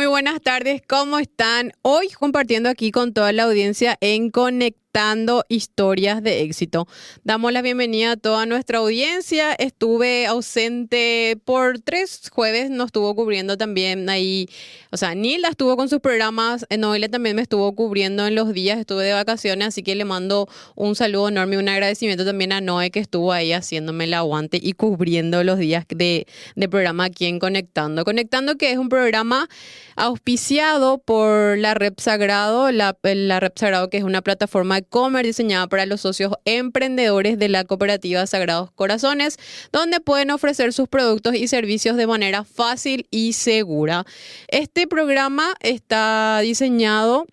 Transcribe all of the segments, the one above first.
Muy buenas tardes, ¿cómo están? Hoy compartiendo aquí con toda la audiencia en Conectando Historias de Éxito. Damos la bienvenida a toda nuestra audiencia. Estuve ausente por 3 jueves, nos estuvo cubriendo también ahí. O sea, Nilda estuvo con sus programas, Noelia también me estuvo cubriendo en los días, estuve de vacaciones, así que le mando un saludo enorme y un agradecimiento también a Noé que estuvo ahí haciéndome el aguante y cubriendo los días de programa aquí en Conectando. Conectando, que es un programa auspiciado por la Rep Sagrado, la Rep Sagrado, que es una plataforma de e-commerce diseñada para los socios emprendedores de la cooperativa Sagrados Corazones, donde pueden ofrecer sus productos y servicios de manera fácil y segura. Este programa está diseñado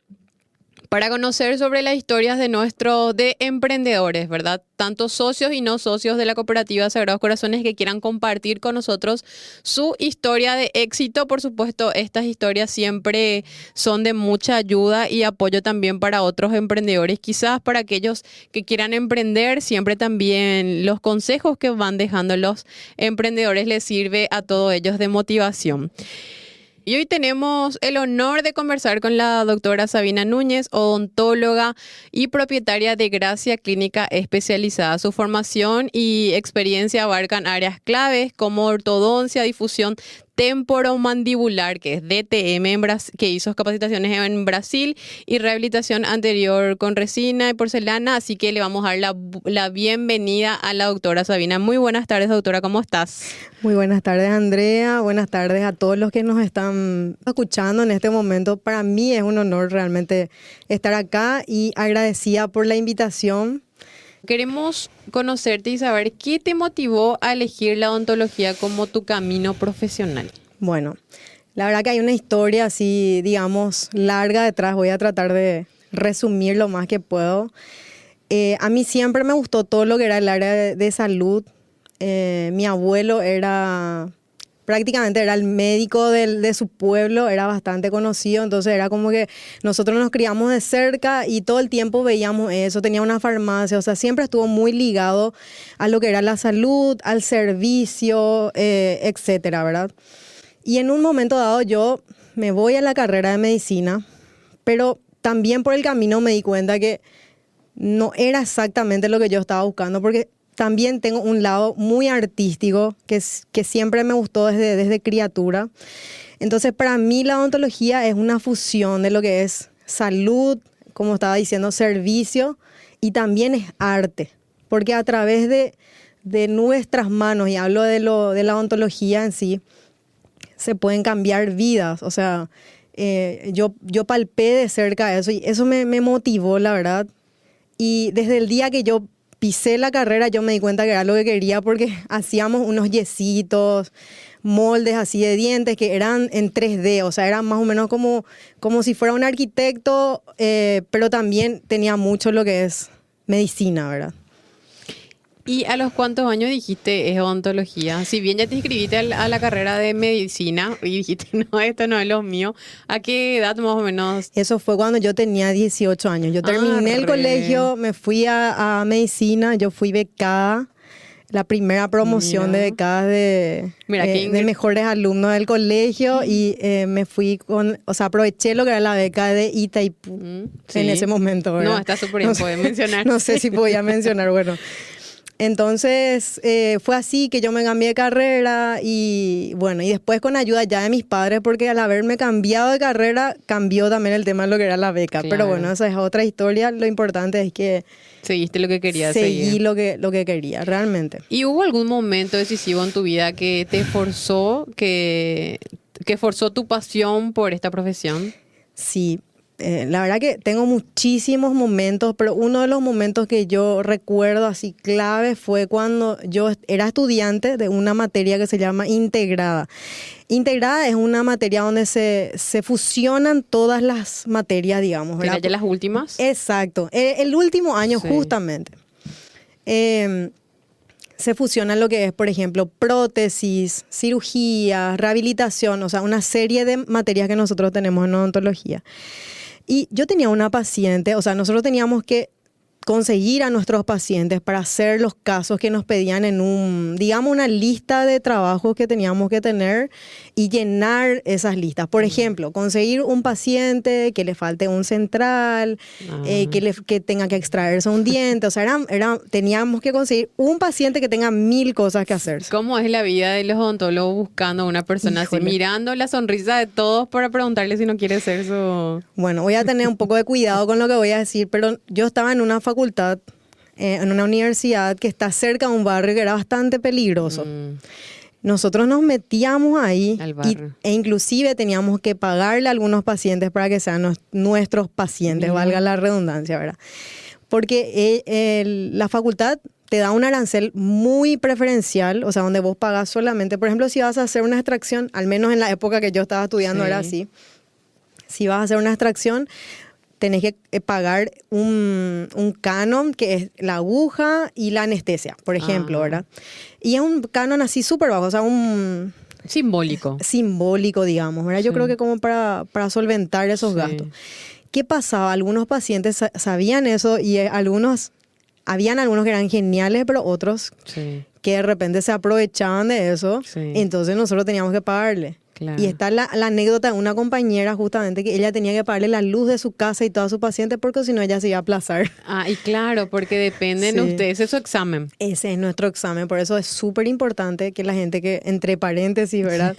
para conocer sobre las historias de emprendedores, ¿verdad? Tanto socios y no socios de la cooperativa Sagrados Corazones que quieran compartir con nosotros su historia de éxito. Por supuesto, estas historias siempre son de mucha ayuda y apoyo también para otros emprendedores. Quizás para aquellos que quieran emprender, siempre también los consejos que van dejando los emprendedores les sirve a todos ellos de motivación. Y hoy tenemos el honor de conversar con la doctora Sabina Núñez, odontóloga y propietaria de Gracia Clínica Especializada. Su formación y experiencia abarcan áreas claves como ortodoncia, difusión temporomandibular, que es DTM, que hizo capacitaciones en Brasil, y rehabilitación anterior con resina y porcelana. Así que le vamos a dar la bienvenida a la doctora Sabina. Muy buenas tardes, doctora, ¿cómo estás? Muy buenas tardes, Andrea. Buenas tardes a todos los que nos están escuchando en este momento. Para mí es un honor realmente estar acá y agradecida por la invitación. Queremos conocerte y saber qué te motivó a elegir la odontología como tu camino profesional. Bueno, la verdad que hay una historia así, digamos, larga detrás. Voy a tratar de resumir lo más que puedo. A mí siempre me gustó todo lo que era el área de salud. Mi abuelo prácticamente era el médico de su pueblo, era bastante conocido, entonces era como que nosotros nos criamos de cerca y todo el tiempo veíamos eso, tenía una farmacia, o sea, siempre estuvo muy ligado a lo que era la salud, al servicio, etcétera, ¿verdad? Y en un momento dado yo me voy a la carrera de medicina, pero también por el camino me di cuenta que no era exactamente lo que yo estaba buscando, porque también tengo un lado muy artístico que siempre me gustó desde criatura. Entonces, para mí la odontología es una fusión de lo que es salud, como estaba diciendo, servicio, y también es arte. Porque a través de nuestras manos, y hablo de la odontología en sí, se pueden cambiar vidas. O sea, yo palpé de cerca eso y eso me motivó, la verdad. Y desde el día que yo pisé la carrera, yo me di cuenta que era lo que quería porque hacíamos unos yesitos, moldes así de dientes que eran en 3D, o sea, eran más o menos como si fuera un arquitecto, pero también tenía mucho lo que es medicina, ¿verdad? ¿Y a los cuántos años dijiste es odontología? Si bien ya te inscribiste a la carrera de medicina y dijiste, no, esto no es lo mío, ¿a qué edad más o menos? Eso fue cuando yo tenía 18 años. Yo terminé el colegio, me fui a medicina, yo fui becada, la primera promoción de becadas de mejores alumnos del colegio y me fui aproveché lo que era la beca de Itaipú en ese momento, ¿verdad? No, está súper bien, puedes mencionar. No sé si podía mencionar, bueno. Entonces fue así que yo me cambié de carrera y bueno, y después con ayuda ya de mis padres, porque al haberme cambiado de carrera, cambió también el tema de lo que era la beca. Claro. Pero bueno, esa es otra historia. Lo importante es que seguiste lo que querías seguir. Seguí lo que quería, realmente. ¿Y hubo algún momento decisivo en tu vida que te forzó, que forzó tu pasión por esta profesión? Sí. La verdad que tengo muchísimos momentos, pero uno de los momentos que yo recuerdo así clave fue cuando yo era estudiante de una materia que se llama integrada. Integrada es una materia donde se fusionan todas las materias, digamos, ¿verdad? ¿Ya las últimas? Exacto. El último año sí. Justamente. Se fusiona lo que es, por ejemplo, prótesis, cirugía, rehabilitación, o sea, una serie de materias que nosotros tenemos en odontología. Y yo tenía una paciente, o sea, nosotros teníamos que conseguir a nuestros pacientes para hacer los casos que nos pedían en digamos, una lista de trabajos que teníamos que tener y llenar esas listas. Por ejemplo, conseguir un paciente que le falte un central, que tenga que extraerse un diente. O sea, teníamos que conseguir un paciente que tenga 1000 cosas que hacer. ¿Cómo es la vida de los odontólogos buscando a una persona así, mirando la sonrisa de todos para preguntarle si no quiere ser su... Bueno, voy a tener un poco de cuidado con lo que voy a decir, pero yo estaba en una facultad, en una universidad que está cerca de un barrio que era bastante peligroso. Nosotros nos metíamos ahí e inclusive teníamos que pagarle a algunos pacientes para que sean nuestros pacientes, valga la redundancia, ¿verdad? Porque la facultad te da un arancel muy preferencial, o sea, donde vos pagás solamente, por ejemplo, si vas a hacer una extracción, al menos en la época que yo estaba estudiando era así, si vas a hacer una extracción, tenés que pagar un canon, que es la aguja y la anestesia, por ejemplo, ¿verdad? Y es un canon así súper bajo, o sea, un... Simbólico, digamos, ¿verdad? Yo creo que como para solventar esos gastos. ¿Qué pasaba? Algunos pacientes sabían eso y habían algunos que eran geniales, pero otros que de repente se aprovechaban de eso. Entonces nosotros teníamos que pagarle. Claro. Y está la anécdota de una compañera justamente que ella tenía que pagarle la luz de su casa y todos sus pacientes porque si no ella se iba a aplazar. Y claro, porque dependen de ustedes, ese es su examen. Ese es nuestro examen, por eso es súper importante que la gente que, entre paréntesis, ¿verdad?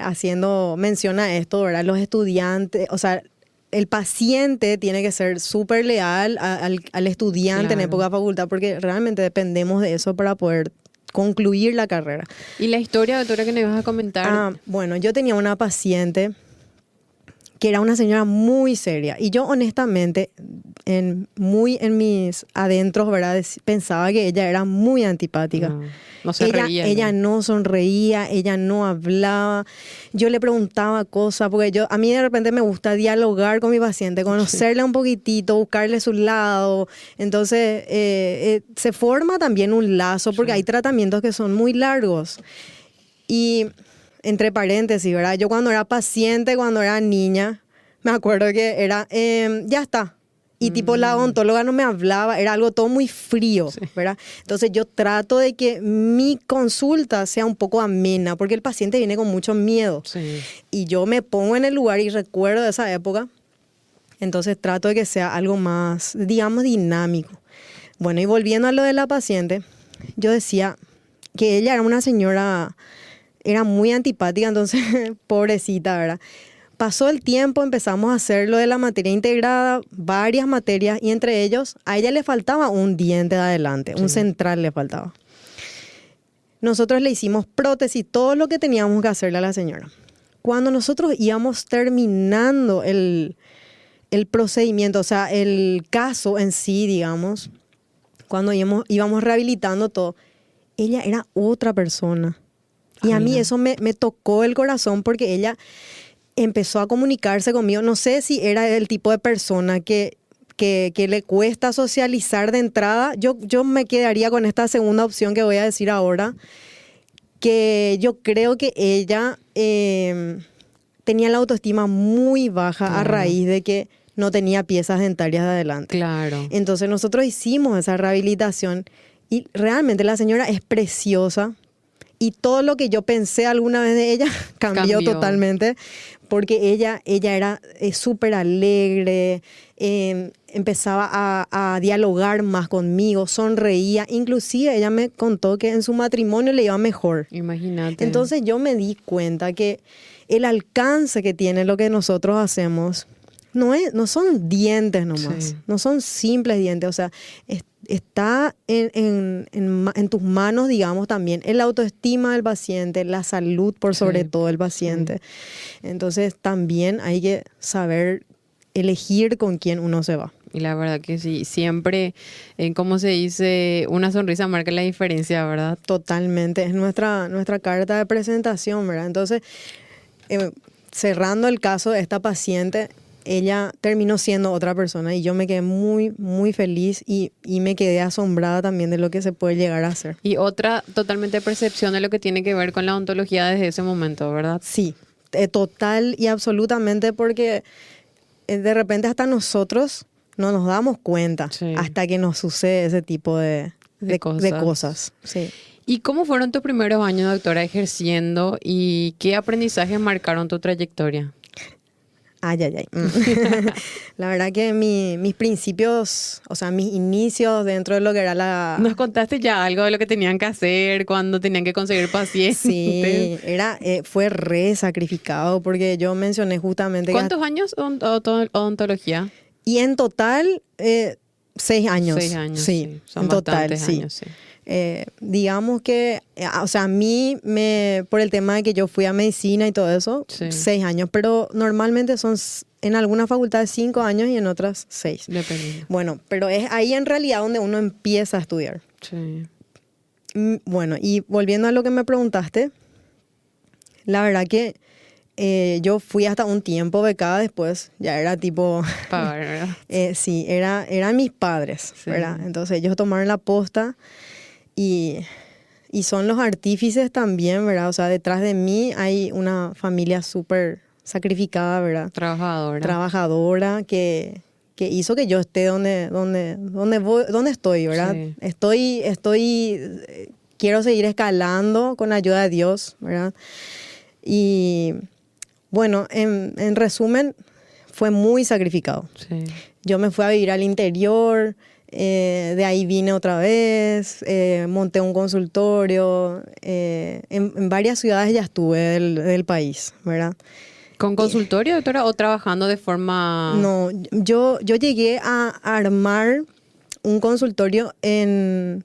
Haciendo mención a esto, ¿verdad? Los estudiantes, o sea, el paciente tiene que ser súper leal al estudiante en época de facultad porque realmente dependemos de eso para poder concluir la carrera. ¿Y la historia, doctora, que nos ibas a comentar? Bueno, yo tenía una paciente que era una señora muy seria y yo honestamente, en mis adentros, ¿verdad? Pensaba que ella era muy antipática. No se reía. Ella no sonreía, ella no hablaba. Yo le preguntaba cosas, porque a mí de repente me gusta dialogar con mi paciente, conocerle un poquitito, buscarle su lado. Entonces, se forma también un lazo, porque hay tratamientos que son muy largos. Y, entre paréntesis, ¿verdad? Yo cuando era paciente, cuando era niña, me acuerdo que era, ya está. Y tipo la odontóloga no me hablaba, era algo todo muy frío, ¿verdad? Entonces yo trato de que mi consulta sea un poco amena, porque el paciente viene con mucho miedo. Y yo me pongo en el lugar y recuerdo de esa época, entonces trato de que sea algo más, digamos, dinámico. Bueno, y volviendo a lo de la paciente, yo decía que ella era una señora, era muy antipática, entonces pobrecita, ¿verdad? Pasó el tiempo, empezamos a hacer lo de la materia integrada, varias materias, y entre ellos a ella le faltaba un diente de adelante, un central le faltaba. Nosotros le hicimos prótesis, todo lo que teníamos que hacerle a la señora. Cuando nosotros íbamos terminando el procedimiento, o sea, el caso en sí, digamos, cuando íbamos rehabilitando todo, ella era otra persona. Y a mí eso me tocó el corazón porque ella empezó a comunicarse conmigo. No sé si era el tipo de persona que le cuesta socializar de entrada. Yo me quedaría con esta segunda opción que voy a decir ahora, que yo creo que ella tenía la autoestima muy baja a raíz de que no tenía piezas dentarias de adelante. Claro. Entonces nosotros hicimos esa rehabilitación y realmente la señora es preciosa. Y todo lo que yo pensé alguna vez de ella cambió totalmente, porque ella era súper alegre, empezaba a dialogar más conmigo, sonreía. Inclusive ella me contó que en su matrimonio le iba mejor. Imagínate. Entonces yo me di cuenta que el alcance que tiene lo que nosotros hacemos no son dientes nomás, no son simples dientes, o sea, está en tus manos, digamos, también el autoestima del paciente, la salud por sobre todo del paciente. Entonces también hay que saber elegir con quién uno se va. Y la verdad que sí, siempre, como se dice, una sonrisa marca la diferencia, ¿verdad? Totalmente, es nuestra carta de presentación, ¿verdad? Entonces, cerrando el caso de esta paciente, ella terminó siendo otra persona y yo me quedé muy, muy feliz y me quedé asombrada también de lo que se puede llegar a hacer. Y otra totalmente percepción de lo que tiene que ver con la odontología desde ese momento, ¿verdad? Sí, total y absolutamente, porque de repente hasta nosotros no nos damos cuenta Sí. hasta que nos sucede ese tipo de cosas. Sí. ¿Y cómo fueron tus primeros años, doctora, ejerciendo y qué aprendizajes marcaron tu trayectoria? Ay, ay, ay. La verdad que mis principios, o sea, mis inicios dentro de lo que era ¿Nos contaste ya algo de lo que tenían que hacer cuando tenían que conseguir pacientes? Sí, fue re sacrificado porque yo mencioné justamente ¿Cuántos años odontología? Y en total, 6 años. 6 años, Sí, sí. Son en total, bastantes sí. años, sí. Digamos que, o sea, a mí, por el tema de que yo fui a medicina y todo eso, Sí. 6 años, pero normalmente son en algunas facultades 5 años y en otras 6. Dependiendo. Bueno, pero es ahí en realidad donde uno empieza a estudiar. Sí. Bueno, y volviendo a lo que me preguntaste, la verdad que yo fui hasta un tiempo becada después, ya era tipo... Pagar, ¿verdad? Sí, eran mis padres, Sí. ¿verdad? Entonces ellos tomaron la posta y son los artífices también, ¿verdad? O sea, detrás de mí hay una familia súper sacrificada, ¿verdad? Trabajadora. Trabajadora que hizo que yo esté donde estoy, ¿verdad? Sí. Quiero seguir escalando con la ayuda de Dios, ¿verdad? Y bueno, en resumen, fue muy sacrificado. Sí. Yo me fui a vivir al interior, de ahí vine otra vez, monté un consultorio, en varias ciudades ya estuve del país, ¿verdad? ¿Con consultorio, doctora, o trabajando de forma...? No, yo llegué a armar un consultorio en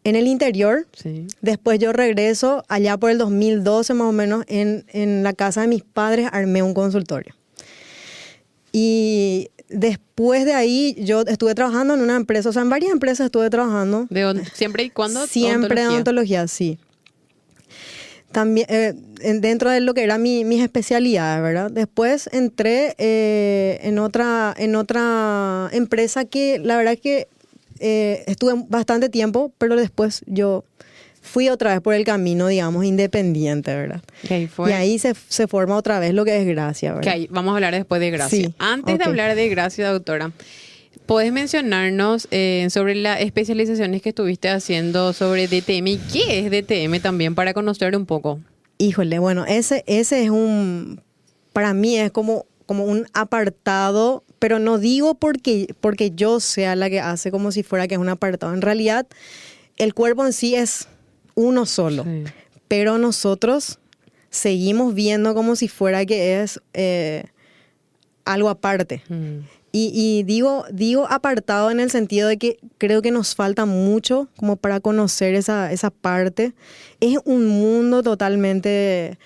el interior. Sí. Después yo regreso, allá por el 2012 más o menos, en la casa de mis padres armé un consultorio. Y después de ahí yo estuve trabajando en una empresa, o sea, en varias empresas estuve trabajando. ¿Siempre y cuándo? Siempre odontología, sí. También dentro de lo que era mis especialidades, ¿verdad? Después entré en otra empresa que la verdad es que estuve bastante tiempo, pero después yo fui otra vez por el camino, digamos, independiente, ¿verdad? Okay, Y ahí se forma otra vez lo que es Gracia, ¿verdad? Okay, vamos a hablar después de Gracia. Sí, Antes de hablar de Gracia, doctora, ¿puedes mencionarnos sobre las especializaciones que estuviste haciendo sobre DTM y qué es DTM también para conocer un poco? Híjole, bueno, ese es para mí es como un apartado, pero no digo porque yo sea la que hace como si fuera que es un apartado. En realidad, el cuerpo en sí es uno solo, Sí. pero nosotros seguimos viendo como si fuera que es algo aparte. Y digo apartado en el sentido de que creo que nos falta mucho como para conocer esa parte. Es un mundo totalmente,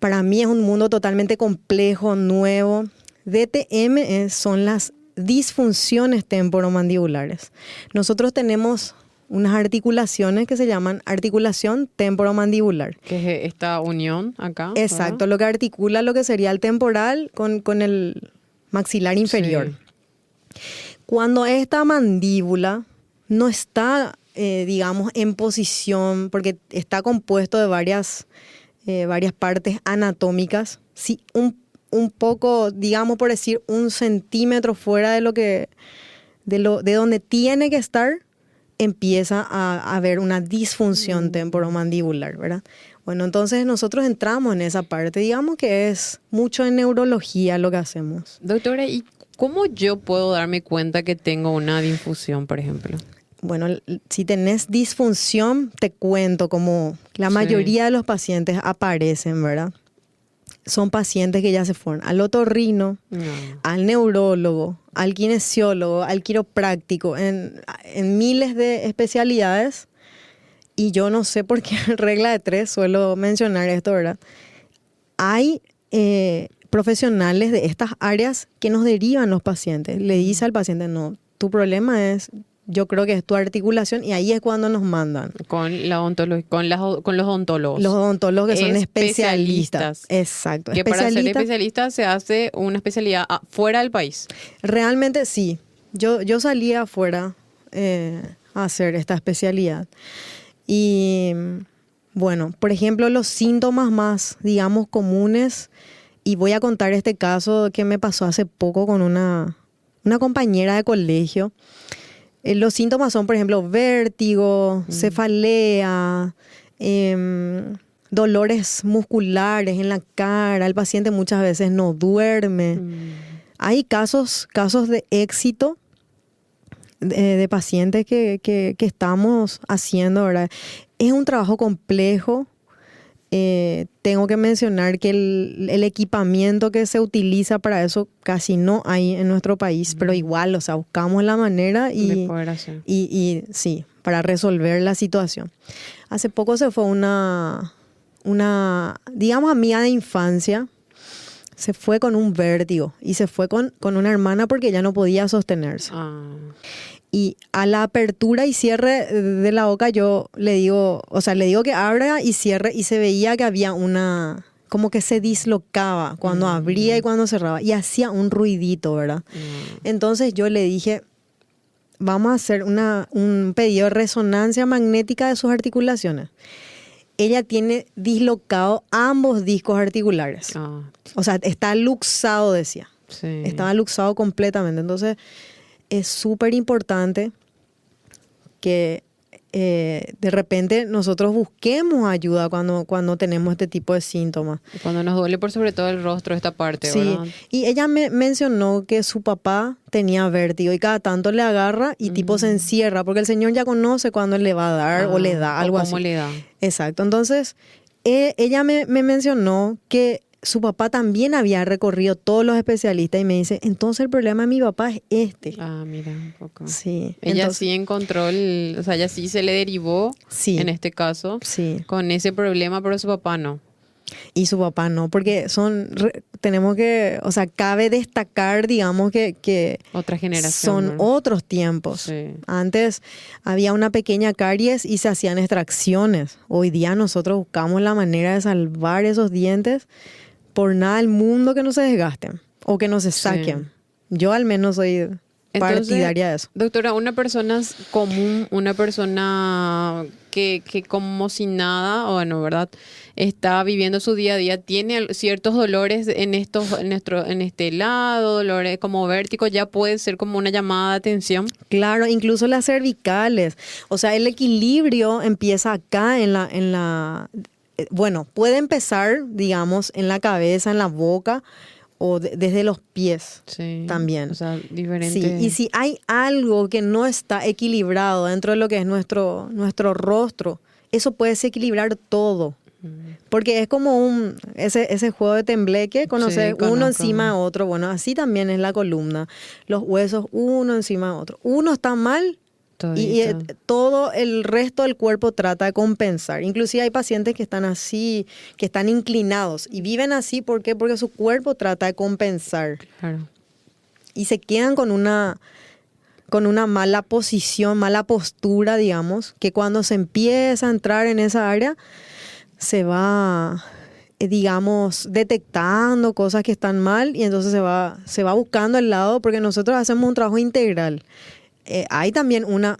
para mí es un mundo totalmente complejo, nuevo. DTM son las disfunciones temporomandibulares. Nosotros tenemos unas articulaciones que se llaman articulación temporomandibular. Que es esta unión acá. Exacto, ¿verdad? lo que articula lo que sería el temporal con el maxilar inferior. Sí. Cuando esta mandíbula no está, digamos, en posición, porque está compuesto de varias partes anatómicas, sí, un poco, digamos, por decir, 1 centímetro fuera de donde tiene que estar, empieza a haber una disfunción temporomandibular, ¿verdad? Bueno, entonces nosotros entramos en esa parte, digamos que es mucho en neurología lo que hacemos. Doctora, ¿y cómo yo puedo darme cuenta que tengo una disfunción, por ejemplo? Bueno, si tenés disfunción, te cuento como la mayoría de los pacientes aparecen, ¿verdad? Son pacientes que ya se fueron al otorrino, al neurólogo, al kinesiólogo, al quiropráctico, en miles de especialidades. Y yo no sé por qué regla de 3 suelo mencionar esto, ¿verdad? Hay profesionales de estas áreas que nos derivan los pacientes. Le dice al paciente, no, tu problema es, yo creo que es tu articulación, y ahí es cuando nos mandan. Con la con los odontólogos. Los odontólogos que son especialistas. Exacto. Que para ser especialista se hace una especialidad fuera del país. Realmente sí. Yo salí afuera a hacer esta especialidad. Y bueno, por ejemplo, los síntomas más, digamos, comunes, y voy a contar este caso que me pasó hace poco con una una compañera de colegio. Los síntomas son, por ejemplo, vértigo, cefalea, dolores musculares en la cara. El paciente muchas veces no duerme. Hay casos de éxito de pacientes que estamos haciendo, ¿verdad? Es un trabajo complejo. Tengo que mencionar que el equipamiento que se utiliza para eso casi no hay en nuestro país, pero igual, o sea, buscamos la manera de poder hacer. y sí, para resolver la situación. Hace poco se fue una, digamos, amiga de infancia, se fue con un vértigo y se fue con una hermana porque ella no podía sostenerse. Y a la apertura y cierre de la boca yo le digo que abra y cierre, y se veía que había como que se dislocaba cuando abría y cuando cerraba, y hacía un ruidito, ¿verdad? Entonces yo le dije, vamos a hacer un pedido de resonancia magnética de sus articulaciones. Ella tiene dislocado ambos discos articulares. O sea, está luxado, decía. Sí. Estaba luxado completamente. Entonces, es súper importante que de repente nosotros busquemos ayuda cuando tenemos este tipo de síntomas. Cuando nos duele por sobre todo el rostro, esta parte, Sí, ¿verdad? y ella me mencionó que su papá tenía vértigo y cada tanto le agarra y tipo se encierra, porque el señor ya conoce cuándo le va a dar o le da algo o así. cómo le da. Exacto. Entonces, ella me mencionó que su papá también había recorrido todos los especialistas y me dice, entonces el problema de mi papá es este. Mira un poco. Sí. Ella entonces, sí encontró, o sea, ella sí se le derivó, sí, en este caso, sí. con ese problema, pero su papá no. Y su papá no, porque tenemos que, o sea, cabe destacar, digamos, que Otra generación. son ¿no? otros tiempos. Sí. Antes había una pequeña caries y se hacían extracciones. Hoy día nosotros buscamos la manera de salvar esos dientes por nada del mundo que no se desgasten o que no se saquen. Yo al menos soy partidaria de eso. Doctora, una persona común, una persona que como si nada, o bueno, ¿verdad? Está viviendo su día a día, tiene ciertos dolores en este lado, dolores como vértigo, ya puede ser como una llamada de atención. Claro, incluso las cervicales. O sea, el equilibrio empieza acá bueno, puede empezar, digamos, en la cabeza, en la boca o desde los pies también. O sea, diferente. Sí, y si hay algo que no está equilibrado dentro de lo que es nuestro rostro, eso puede desequilibrar todo. Porque es como ese juego de tembleque, conocer uno encima de otro. Bueno, así también es la columna. Los huesos uno encima de otro. Uno está mal y todo el resto del cuerpo trata de compensar. Inclusive hay pacientes que están así, que están inclinados y viven así. ¿Por qué? Porque su cuerpo trata de compensar. Claro. Y se quedan con una mala posición, mala postura, digamos, que cuando se empieza a entrar en esa área, se va, digamos, detectando cosas que están mal y entonces se va buscando el lado, porque nosotros hacemos un trabajo integral. Hay también una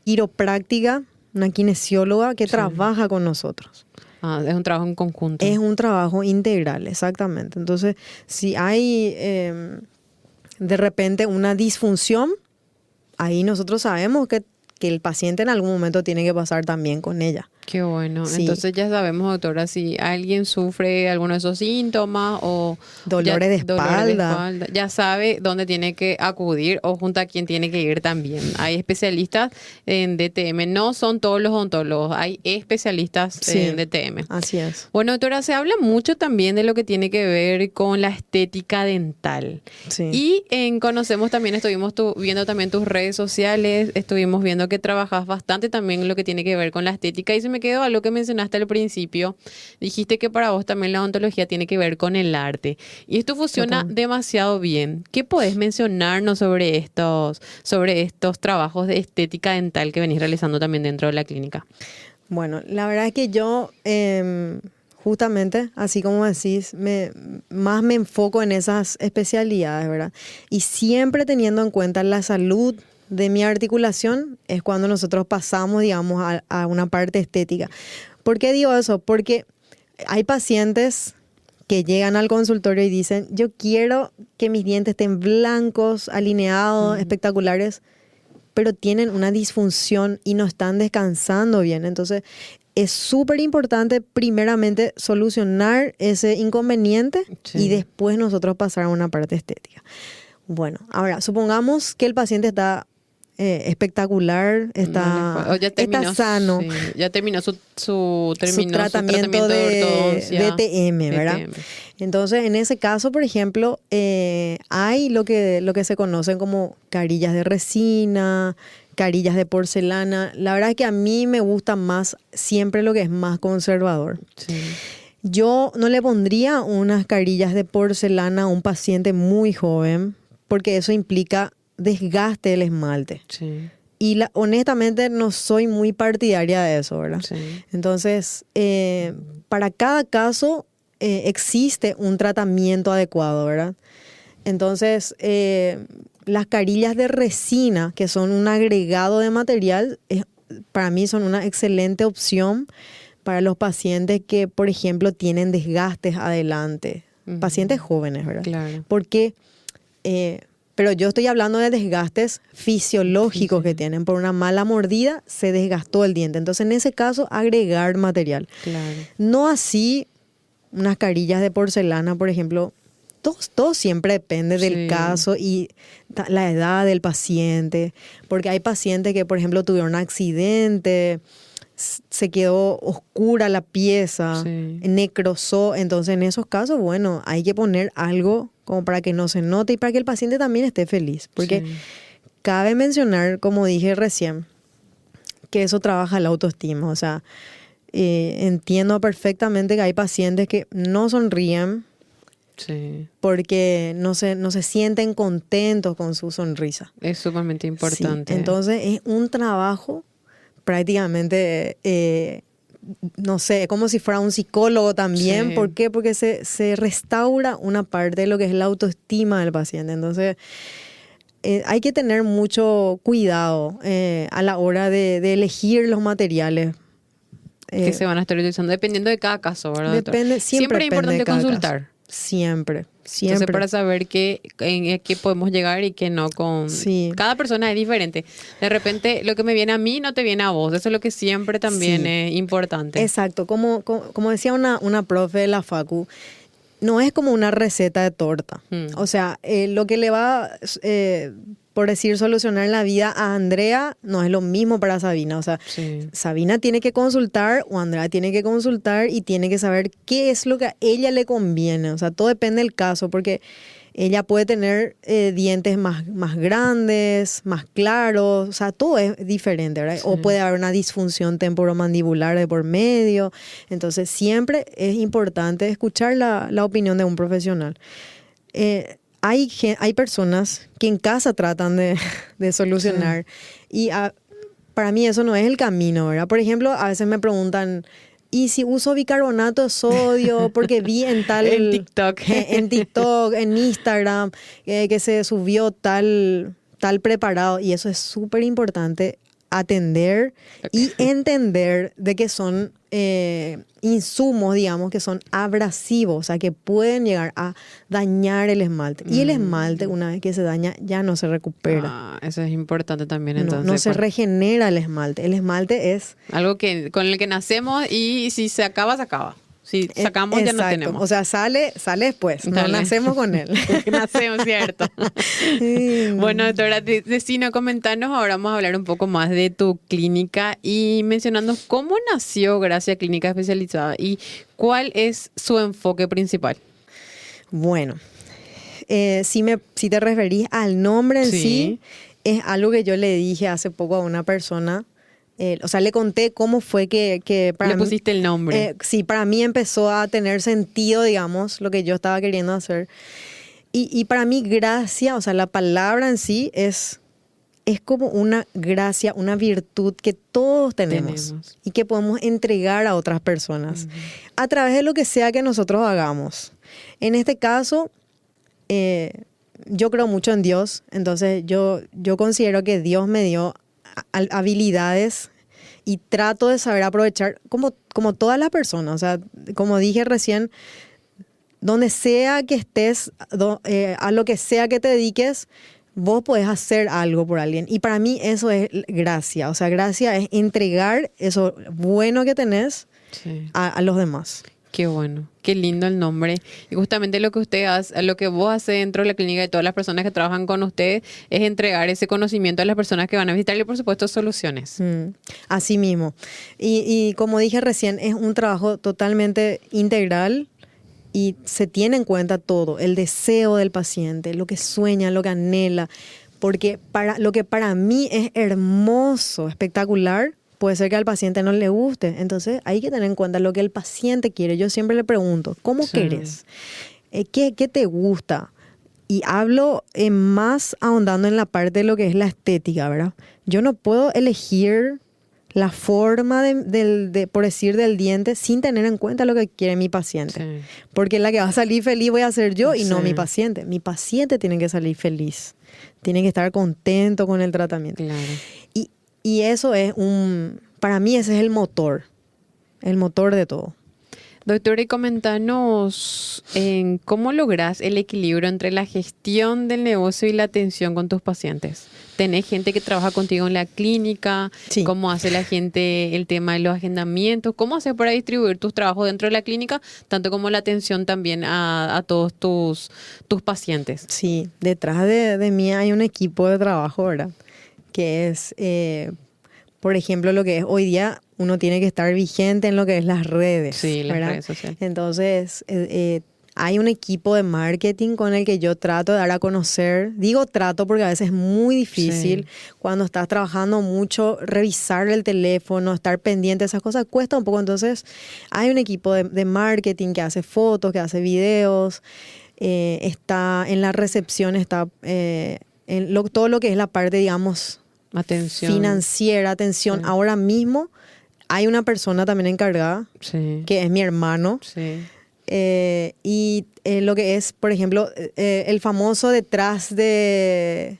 quiropráctica, una kinesióloga que trabaja con nosotros. Es un trabajo en conjunto. Es un trabajo integral, exactamente. Entonces, si hay de repente una disfunción, ahí nosotros sabemos que el paciente en algún momento tiene que pasar también con ella. Qué bueno. Sí. Entonces ya sabemos, doctora, si alguien sufre alguno de esos síntomas o dolores de espalda, ya sabe dónde tiene que acudir o junto a quién tiene que ir también. Hay especialistas en DTM, no son todos los odontólogos, hay especialistas en DTM. Así es. Bueno, doctora, se habla mucho también de lo que tiene que ver con la estética dental. Sí. Y conocemos también, estuvimos viendo también tus redes sociales, estuvimos viendo que trabajas bastante también lo que tiene que ver con la estética, y se me quedó algo que mencionaste al principio. Dijiste que para vos también la odontología tiene que ver con el arte. Y esto funciona demasiado bien. ¿Qué podés mencionarnos sobre estos trabajos de estética dental que venís realizando también dentro de la clínica? Bueno, la verdad es que yo, justamente, así como decís, más me enfoco en esas especialidades, ¿verdad? Y siempre teniendo en cuenta la salud de mi articulación es cuando nosotros pasamos, digamos, a una parte estética. ¿Por qué digo eso? Porque hay pacientes que llegan al consultorio y dicen, yo quiero que mis dientes estén blancos, alineados, espectaculares, pero tienen una disfunción y no están descansando bien. Entonces, es súper importante primeramente solucionar ese inconveniente y después nosotros pasar a una parte estética. Bueno, ahora, supongamos que el paciente está espectacular, está sano. Sí, ya terminó su tratamiento de ortodoncia. DTM, ¿verdad? DTM. Entonces, en ese caso, por ejemplo, hay lo que se conocen como carillas de resina, carillas de porcelana. La verdad es que a mí me gusta más siempre lo que es más conservador. Sí. Yo no le pondría unas carillas de porcelana a un paciente muy joven, porque eso implica desgaste del esmalte. Sí. Y honestamente no soy muy partidaria de eso, ¿verdad? Sí. Entonces, para cada caso existe un tratamiento adecuado, ¿verdad? Entonces, las carillas de resina, que son un agregado de material, para mí son una excelente opción para los pacientes que, por ejemplo, tienen desgastes adelante. Pacientes jóvenes, ¿verdad? Claro. Porque... pero yo estoy hablando de desgastes fisiológicos que tienen. Por una mala mordida se desgastó el diente. Entonces, en ese caso, agregar material. Claro. No así unas carillas de porcelana, por ejemplo. Todo siempre depende del caso y la edad del paciente. Porque hay pacientes que, por ejemplo, tuvieron un accidente, se quedó oscura la pieza, necrosó. Entonces, en esos casos, bueno, hay que poner algo como para que no se note y para que el paciente también esté feliz. Porque cabe mencionar, como dije recién, que eso trabaja la autoestima. O sea, entiendo perfectamente que hay pacientes que no sonríen porque no se sienten contentos con su sonrisa. Es sumamente importante. Sí. Entonces, es un trabajo prácticamente... no sé, como si fuera un psicólogo también. Sí. ¿Por qué? Porque se restaura una parte de lo que es la autoestima del paciente. Entonces, hay que tener mucho cuidado a la hora de elegir los materiales. Que se van a estar utilizando, dependiendo de cada caso, ¿verdad? Siempre es importante consultar. Caso. Siempre. Entonces, para saber en qué podemos llegar y qué no con... Cada persona es diferente. De repente, lo que me viene a mí no te viene a vos. Eso es lo que siempre también es importante. Exacto. Como decía una profe de la facu, no es como una receta de torta. O sea, lo que le va, por decir, solucionar la vida a Andrea no es lo mismo para Sabina. O sea, Sabina tiene que consultar o Andrea tiene que consultar y tiene que saber qué es lo que a ella le conviene. O sea, todo depende del caso porque ella puede tener dientes más grandes, más claros. O sea, todo es diferente, ¿verdad? O puede haber una disfunción temporomandibular de por medio. Entonces, siempre es importante escuchar la opinión de un profesional. Hay personas que en casa tratan de solucionar y para mí eso no es el camino, ¿verdad? Por ejemplo, a veces me preguntan, ¿y si uso bicarbonato de sodio? Porque vi en tal... en TikTok. En TikTok, en Instagram, que se subió tal preparado. Y eso es súper importante, atender y entender de que son insumos, digamos, que son abrasivos, o sea, que pueden llegar a dañar el esmalte. Y el esmalte, una vez que se daña, ya no se recupera. Eso es importante también, entonces. No se regenera el esmalte. El esmalte es... algo con el que nacemos y si se acaba, se acaba. Si sacamos, exacto. Ya no tenemos. O sea, sale después. No nacemos con él. Nacemos, ¿cierto? Bueno, doctora, decinos, comentanos. Ahora vamos a hablar un poco más de tu clínica y mencionando cómo nació Gracia Clínica Especializada y cuál es su enfoque principal. Bueno, si te referís al nombre en sí, es algo que yo le dije hace poco a una persona. O sea, le conté cómo fue que para le pusiste el nombre. Sí, para mí empezó a tener sentido, digamos, lo que yo estaba queriendo hacer. Y para mí, gracia, o sea, la palabra en sí es como una gracia, una virtud que todos tenemos. Y que podemos entregar a otras personas a través de lo que sea que nosotros hagamos. En este caso, yo creo mucho en Dios, entonces yo considero que Dios me dio habilidades y trato de saber aprovechar como todas las personas. O sea, como dije recién, donde sea que estés, a lo que sea que te dediques, vos podés hacer algo por alguien. Y para mí eso es gracia. O sea, gracia es entregar eso bueno que tenés Sí. a los demás. Qué bueno, qué lindo el nombre. Y justamente lo que usted hace, lo que vos haces dentro de la clínica y todas las personas que trabajan con usted es entregar ese conocimiento a las personas que van a visitar y por supuesto soluciones. Así mismo. Y como dije recién, es un trabajo totalmente integral y se tiene en cuenta todo, el deseo del paciente, lo que sueña, lo que anhela, porque lo que para mí es hermoso, espectacular, puede ser que al paciente no le guste. Entonces hay que tener en cuenta lo que el paciente quiere. Yo siempre le pregunto, ¿cómo Sí. querés? ¿Qué te gusta? Y hablo más ahondando en la parte de lo que es la estética, ¿verdad? Yo no puedo elegir la forma por decir, del diente sin tener en cuenta lo que quiere mi paciente. Sí. Porque la que va a salir feliz voy a ser yo y no Sí. mi paciente. Mi paciente tiene que salir feliz. Tiene que estar contento con el tratamiento. Claro. Y eso es para mí ese es el motor de todo. Doctora, y comentanos en cómo logras el equilibrio entre la gestión del negocio y la atención con tus pacientes. ¿Tenés gente que trabaja contigo en la clínica? Sí. ¿Cómo hace la gente el tema de los agendamientos? ¿Cómo haces para distribuir tus trabajos dentro de la clínica, tanto como la atención también a todos tus pacientes? Sí, detrás de mí hay un equipo de trabajo, ¿verdad? Que es, por ejemplo, lo que es hoy día, uno tiene que estar vigente en lo que es las redes. Sí, las ¿verdad? redes sociales. Entonces, hay un equipo de marketing con el que yo trato de dar a conocer. Digo trato porque a veces es muy difícil. Sí. Cuando estás trabajando mucho, revisar el teléfono, estar pendiente de esas cosas, cuesta un poco. Entonces, hay un equipo de marketing que hace fotos, que hace videos. Está en la recepción, está todo lo que es la parte, digamos, Atención. financiera, atención. Sí. Ahora mismo hay una persona también encargada, Sí. que es mi hermano. Sí. Y lo que es, por ejemplo, el famoso detrás de,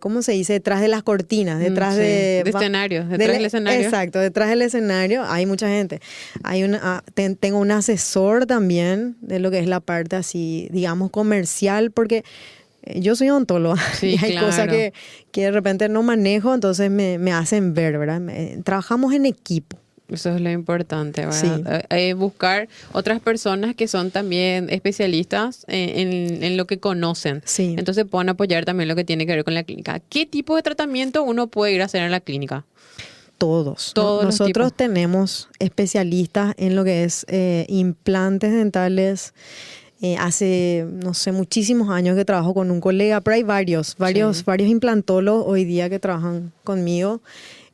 ¿cómo se dice? Detrás de las cortinas, detrás Sí. de escenario, detrás del escenario. Exacto, detrás del escenario hay mucha gente. Tengo un asesor también de lo que es la parte así, digamos, comercial, porque yo soy odontóloga Sí, y hay claro. cosas que de repente no manejo, entonces me hacen ver, ¿verdad? Trabajamos en equipo. Eso es lo importante, Sí. ¿verdad? Buscar otras personas que son también especialistas en lo que conocen. Sí. Entonces puedan apoyar también lo que tiene que ver con la clínica. ¿Qué tipo de tratamiento uno puede ir a hacer en la clínica? Todos. Todos los Nosotros tipos. tenemos especialistas en lo que es implantes dentales. Hace, no sé, muchísimos años que trabajo con un colega, pero hay varios implantólogos hoy día que trabajan conmigo.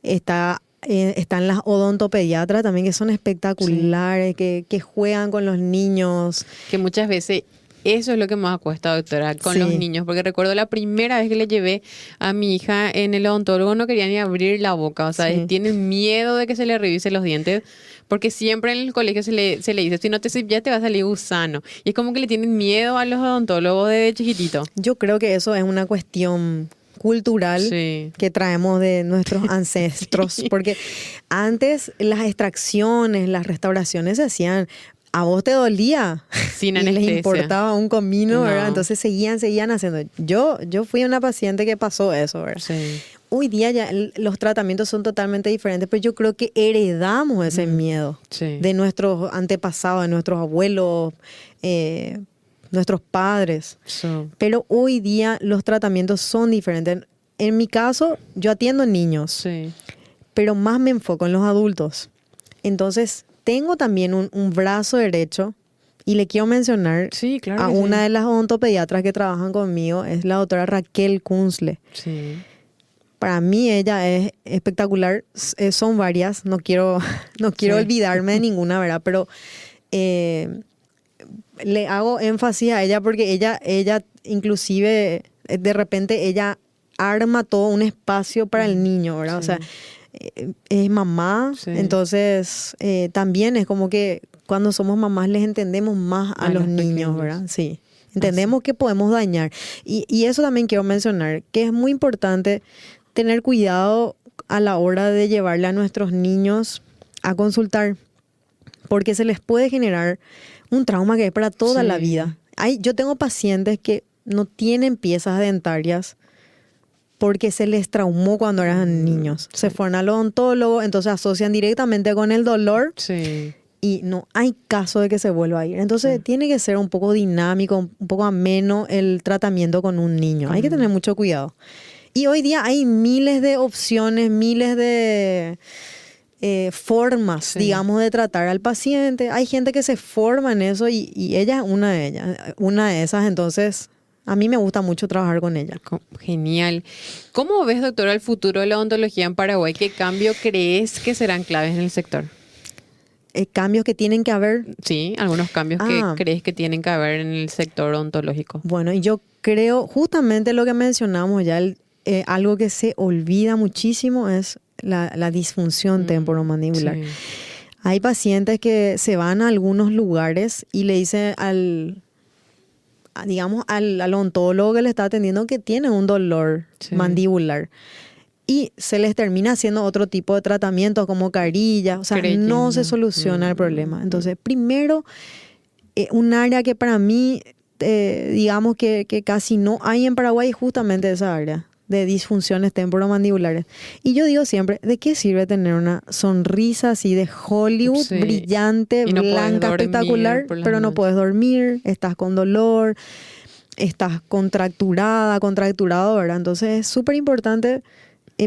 Están las odontopediatras también, que son espectaculares, que juegan con los niños. Que muchas veces eso es lo que más cuesta, doctora, con Sí. los niños. Porque recuerdo la primera vez que le llevé a mi hija en el odontólogo, no quería ni abrir la boca. O sea, Sí. tienen miedo de que se le revise los dientes. Porque siempre en el colegio se le dice, si no te cepillas te va a salir gusano. Y es como que le tienen miedo a los odontólogos desde chiquitito. Yo creo que eso es una cuestión cultural Sí. que traemos de nuestros ancestros, Sí. porque antes las extracciones, las restauraciones se hacían, a vos te dolía Sin y les anestesia. importaba un comino, ¿verdad? No. Entonces seguían haciendo. Yo fui una paciente que pasó eso, ¿verdad? Sí. Hoy día ya los tratamientos son totalmente diferentes, pero yo creo que heredamos ese miedo Sí. de nuestros antepasados, de nuestros abuelos, nuestros padres. So, Pero hoy día los tratamientos son diferentes. En mi caso, yo atiendo niños, sí. pero más me enfoco en los adultos. Entonces, tengo también un brazo derecho y le quiero mencionar Sí, claro a que una sí. de las odontopediatras que trabajan conmigo, es la doctora Raquel Kunzle. Sí. Para mí ella es espectacular. Son varias, no quiero Sí. olvidarme de ninguna, ¿verdad? Pero le hago énfasis a ella porque ella inclusive de repente ella arma todo un espacio para el niño, ¿verdad? O Sí. sea, es mamá, Sí. entonces también es como que cuando somos mamás les entendemos más a los niños, pequeños. ¿verdad? Sí. Entendemos que podemos dañar. Y eso también quiero mencionar, que es muy importante tener cuidado a la hora de llevarle a nuestros niños a consultar, porque se les puede generar un trauma que es para toda la vida. Yo tengo pacientes que no tienen piezas dentarias porque se les traumó cuando eran niños. Se fueron al odontólogo, entonces asocian directamente con el dolor. Sí. Y no hay caso de que se vuelva a ir. Entonces tiene que ser un poco dinámico, un poco ameno el tratamiento con un niño. Hay que tener mucho cuidado. Y hoy día hay miles de opciones, miles de formas, digamos, de tratar al paciente. Hay gente que se forma en eso y ella es una de esas. Entonces, a mí me gusta mucho trabajar con ella. Genial. ¿Cómo ves, doctora, el futuro de la odontología en Paraguay? ¿Qué cambio crees que serán claves en el sector? Cambios que tienen que haber. Sí, algunos cambios que crees que tienen que haber en el sector odontológico. Bueno, y yo creo justamente lo que mencionamos ya, algo que se olvida muchísimo es la disfunción temporomandibular. Sí. Hay pacientes que se van a algunos lugares y le dicen al odontólogo que le está atendiendo que tiene un dolor mandibular. Y se les termina haciendo otro tipo de tratamientos como carilla. O sea, no se soluciona el problema. Entonces, primero, un área que para mí, digamos que casi no hay en Paraguay es justamente esa área de disfunciones temporomandibulares. Y yo digo siempre, ¿de qué sirve tener una sonrisa así de Hollywood, brillante, no blanca, espectacular, pero no puedes dormir, estás con dolor, estás contracturado, ¿verdad? Entonces, es súper importante...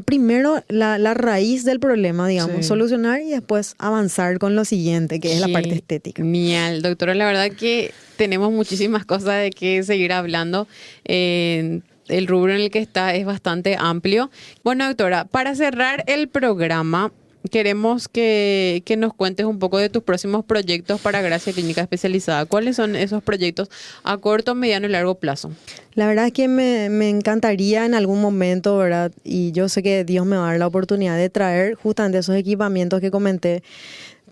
primero la raíz del problema, digamos, solucionar y después avanzar con lo siguiente, que es la parte estética. Genial, doctora, la verdad que tenemos muchísimas cosas de que seguir hablando. El rubro en el que está es bastante amplio. Bueno, doctora, para cerrar el programa, queremos que nos cuentes un poco de tus próximos proyectos para Gracia Clínica Especializada. ¿Cuáles son esos proyectos a corto, mediano y largo plazo? La verdad es que me encantaría en algún momento, ¿verdad? Y yo sé que Dios me va a dar la oportunidad de traer justamente esos equipamientos que comenté,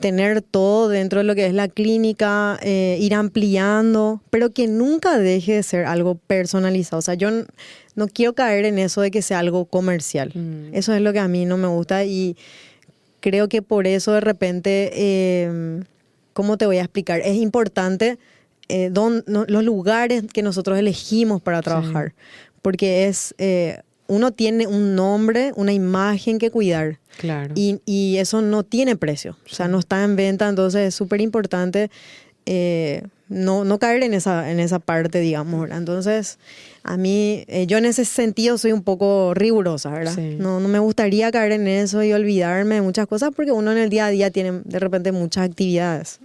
tener todo dentro de lo que es la clínica, ir ampliando, pero que nunca deje de ser algo personalizado. O sea, yo no quiero caer en eso de que sea algo comercial. Eso es lo que a mí no me gusta y creo que por eso de repente, ¿cómo te voy a explicar? Es importante los lugares que nosotros elegimos para trabajar, porque uno tiene un nombre, una imagen que cuidar. Claro. Y eso no tiene precio, o sea, no está en venta, entonces es súper importante no caer en esa parte, digamos, ¿verdad? Entonces, a mí, yo en ese sentido soy un poco rigurosa, ¿verdad? Sí. No me gustaría caer en eso y olvidarme de muchas cosas porque uno en el día a día tiene de repente muchas actividades.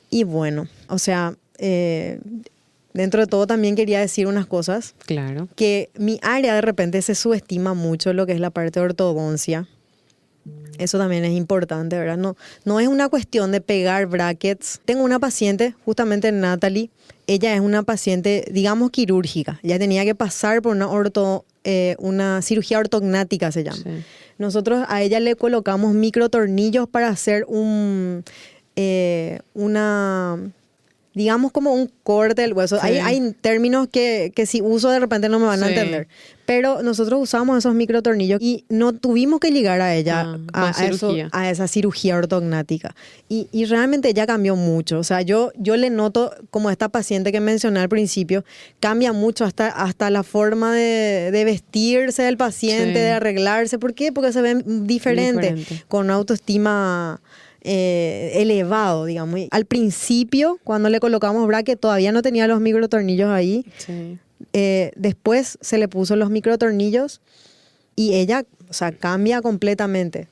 Y bueno, o sea, dentro de todo también quería decir unas cosas. Claro. Que mi área de repente se subestima mucho lo que es la parte de ortodoncia. Eso también es importante, ¿verdad? No es una cuestión de pegar brackets. Tengo una paciente, justamente Natalie, ella es una paciente, digamos, quirúrgica. Ella tenía que pasar por una cirugía ortognática, se llama. Sí. Nosotros a ella le colocamos microtornillos para hacer digamos como un corte del hueso. Sí. Hay términos que si uso de repente no me van a entender. Pero nosotros usamos esos microtornillos y no tuvimos que llegar a ella a esa cirugía ortognática. Y realmente ella cambió mucho. O sea, yo le noto, como esta paciente que mencioné al principio, cambia mucho hasta la forma de vestirse del paciente, de arreglarse. ¿Por qué? Porque se ven diferente. Con una autoestima elevado, digamos. Y al principio, cuando le colocamos bracket, todavía no tenía los microtornillos ahí. Sí. Después se le puso los microtornillos y ella, o sea, cambia completamente.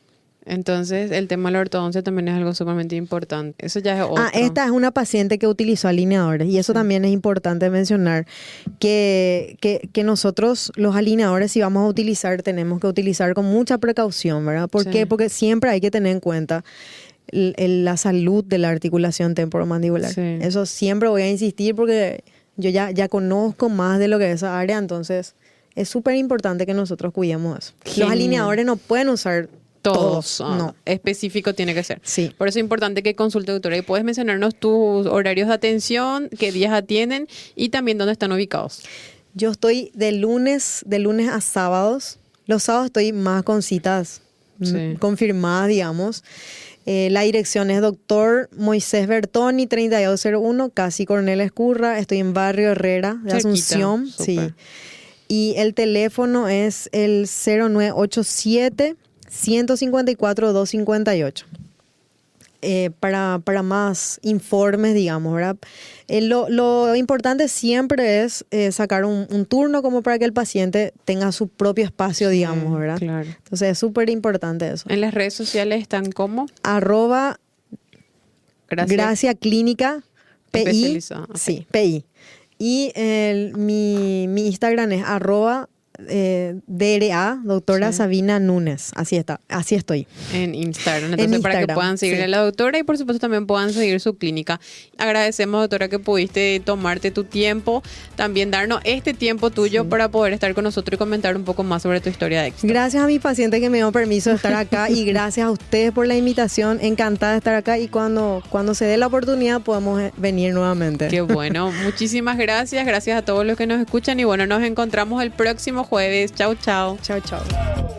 Entonces, el tema de la ortodoncia también es algo sumamente importante. Eso ya es otro. Esta es una paciente que utilizó alineadores y eso también es importante mencionar, que nosotros los alineadores, si vamos a utilizar, tenemos que utilizar con mucha precaución, ¿verdad? ¿Por qué? Porque siempre hay que tener en cuenta la salud de la articulación temporomandibular. Sí. Eso siempre voy a insistir porque yo ya conozco más de lo que es esa área, entonces es súper importante que nosotros cuidemos eso. Los alineadores no pueden usar todos. No. Específico tiene que ser. Sí. Por eso es importante que consulte, doctora. ¿Y puedes mencionarnos tus horarios de atención, qué días atienden y también dónde están ubicados? Yo estoy de lunes a sábados. Los sábados estoy más con citas confirmadas, digamos. La dirección es Doctor Moisés Bertoni, 3201, casi Coronel Escurra. Estoy en Barrio Herrera de Cerquita, Asunción. súper. Sí. Y el teléfono es el 0987 154 258. Para más informes, digamos, ¿verdad? Lo importante siempre es sacar un turno como para que el paciente tenga su propio espacio, digamos, ¿verdad? Claro. Entonces es súper importante eso. En las redes sociales están como Arroba Gracia Clínica PI. Especializada, ok. Sí, PI. Y mi Instagram es arroba DRA, doctora Sí. Sabina Núñez. Así está, así estoy. en Instagram. En Entonces, para que Instagram, puedan seguirle sí. a la doctora y por supuesto también puedan seguir su clínica. Agradecemos, doctora, que pudiste tomarte tu tiempo, también darnos este tiempo tuyo para poder estar con nosotros y comentar un poco más sobre tu historia de éxito. Gracias a mi paciente que me dio permiso de estar acá y gracias a ustedes por la invitación. Encantada de estar acá y cuando se dé la oportunidad podemos venir nuevamente. Qué bueno. Muchísimas gracias. Gracias a todos los que nos escuchan y bueno, nos encontramos el próximo jueves. Chau, chau. Chao, chao.